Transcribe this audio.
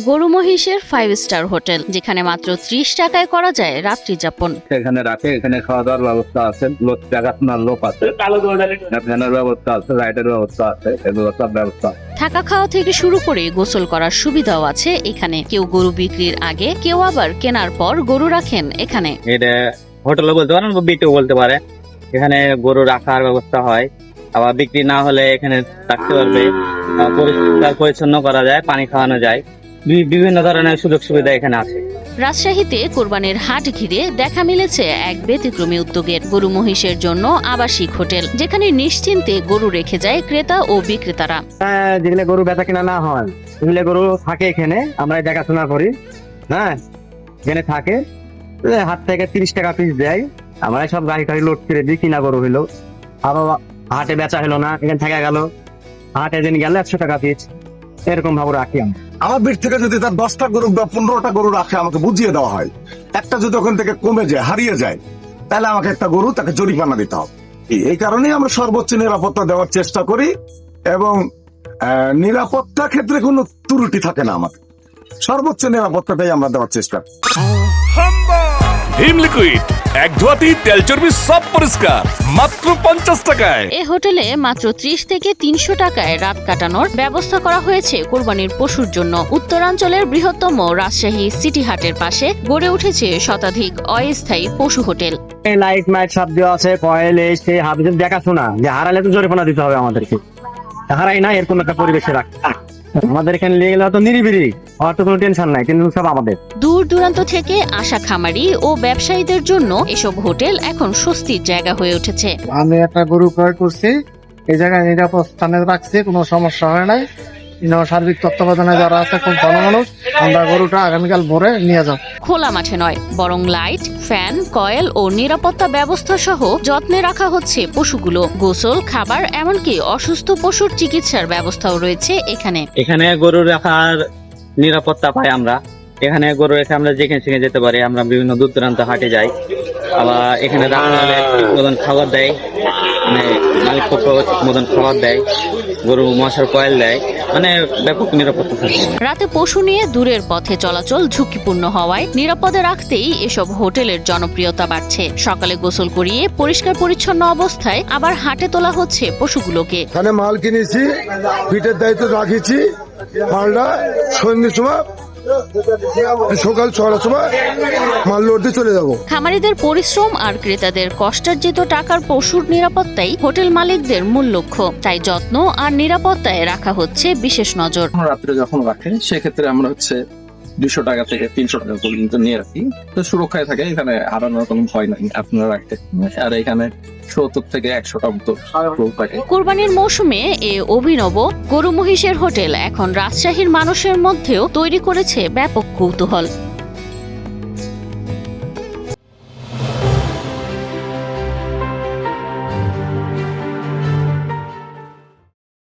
গরু মহিষের 5 star hotel, যেখানে মাত্র 30 টাকায় করা যায় রাত্রি যাপন। এখানে রাখে, এখানে খাওয়া দাওয়ার ব্যবস্থা আছে, লোক দেখাশোনার লোক আছে, ফ্যানের ব্যবস্থা আছে, লাইটের ব্যবস্থা আছে, এগুলো সব ব্যবস্থা আছে। থাকা খাওয়া থেকে শুরু করে গোসল করার সুবিধাও আছে এখানে। কেউ গরু বিক্রির আগে, কেউ আবার কেনার পর গরু রাখেন এখানে। এটা হোটেলও বলতে পারেন, বিটিও বলতে পারে। এখানে গরু রাখার ব্যবস্থা হয়, আবার বিক্রি না হলে এখানে থাকতে পারবে, পরিষ্কার পরিচ্ছন্ন করা যায়, পানি খাওয়ানো যায়, বিভিন্ন ধরনের সুযোগ সুবিধা এখানে আছে। রাজশাহীতে কোরবানির হাট ঘিরে দেখা মিলেছে এক ব্যতিক্রমী উদ্যোগের, গরু মহিষের জন্য আবাসিক হোটেল, যেখানে নিশ্চিন্তে গরু রেখে যায় ক্রেতা ও বিক্রেতারা। যেগুলো গরু বেচা কিনা না হয়, এগুলো গরু থাকে এখানে, আমরা দেখাশোনা করি। হ্যাঁ, এখানে থাকে, হাট থেকে 30 টাকা পিস দেয়। আমরা সব গাড়ি টাড়ি লোড করে দিই, কিনা গরু হইলো, আবার হাটে বেচা হলো না, এখানে থাকা গেল, হাটে দিন গেলে 100 টাকা পিস, এরকম ভাবে রাখি আমরা। আমার বিট থেকে যদি তার 10টা গরু বা 15টা গরু রাখে, আমাকে বুঝিয়ে দেওয়া হয়, একটা যদি ওখান থেকে কমে যায়, হারিয়ে যায়, তাহলে আমাকে একটা গরু তাকে জরিমানা দিতে হবে। এই কারণেই আমরা সর্বোচ্চ নিরাপত্তা দেওয়ার চেষ্টা করি, এবং নিরাপত্তা ক্ষেত্রে কোনো ত্রুটি থাকে না। আমাদের সর্বোচ্চ নিরাপত্তাটাই আমরা দেওয়ার চেষ্টা করি। ভীম লিকুইড, এক ধোয়াতেই তেল চর্বি সব পরিষ্কার, মাত্র 50 টাকায়। এ হোটেলে মাত্র 30 থেকে 300 টাকায় রাত কাটানোর ব্যবস্থা করা হয়েছে কোরবানির পশুর জন্য। উত্তরাঞ্চলের বৃহত্তম রাজশাহী সিটি হাটের পাশে গড়ে উঠেছে শতাধিক অস্থায়ী পশু হোটেল। লাইট মাইট সব দেওয়া আছে, কয়েল এসে হাবিজের দেখাশোনা, যে হারালে তো জরিমানা দিতে হবে আমাদেরকে, হারাই না এরকম একটা পরিবেশে রাখ। আমাদের এখানে লেগে গেলে তো নিরিবিলি, আর তো কোনো টেনশন নাই, কিন্তু সব আমাদের। দূর দূরান্ত থেকে আসা খামারি ও ব্যবসায়ীদের জন্য এসব হোটেল এখন স্বস্তির জায়গা হয়ে উঠেছে। আমি একটা গরু ক্রয় করছি, এই জায়গায় নিরাপদ স্থানে রাখছি, কোনো সমস্যা হয় নাই। সার্বিক তত্ত্বাবধানে যারা আছে খুব ভালো মানুষ, আমরা গরুটা আগামীকাল ভোরে নিয়ে যাব। খোলা মাঠে নয়, বরং লাইট, ফ্যান, কয়েল ও নিরাপত্তা ব্যবস্থা সহ যত্নে রাখা হচ্ছে পশুগুলো। গোসল, খাবার, এমনকি অসুস্থ পশুর চিকিৎসার ব্যবস্থাও রয়েছে এখানে। এখানে গরু রাখার নিরাপত্তা পাই আমরা। এখানে গরু রেখে আমরা যেখানে সেখানে যেতে পারি। আমরা বিভিন্ন দূর দূরান্ত হাটে যাই, আবার এখানে রান্না হলে মতন খাবার দেয়, মানে মালিক পক্ষ মতন খাবার দেয়, গরু মশার কয়েল দেয়, মানে ব্যাপক নিরাপত্তা থাকে। রাতে পশু নিয়ে দূরের পথে চলাচল ঝুঁকিপূর্ণ হওয়ায় নিরাপদে রাখতেই এসব হোটেলের জনপ্রিয়তা বাড়ছে। সকালে গোসল করিয়ে পরিষ্কার পরিচ্ছন্ন অবস্থায় আবার হাটে তোলা হচ্ছে পশুগুলোকে। এখানে মাল কিনেছি, ফিটের দায়িত্ব রাখেছি, মালটা সন্ধ্যের সময় সকাল 6টার সময় মাল লোড দিয়ে চলে যাবো। খামারিদের পরিশ্রম আর ক্রেতাদের কষ্টার্জিত টাকার পশুর নিরাপত্তাই হোটেল মালিকদের মূল লক্ষ্য। তাই যত্ন আর নিরাপত্তায় রাখা হচ্ছে বিশেষ নজর। রাত্রে যখন রাখেন, সেক্ষেত্রে আমরা 200 টাকা থেকে 300 টাকা পর্যন্ত নিয়ে রাখি, তো সুরক্ষায় থাকে, এখানে হারানোর কোনো ভয় নাই আপনারা রাখতে। আর এখানে 70 থেকে 100টা মতো থাকে। কোরবানির মৌসুমে এ অভিনব গরু মহিষের হোটেল এখন রাজশাহীর মানুষের মধ্যেও তৈরি করেছে ব্যাপক কৌতূহল।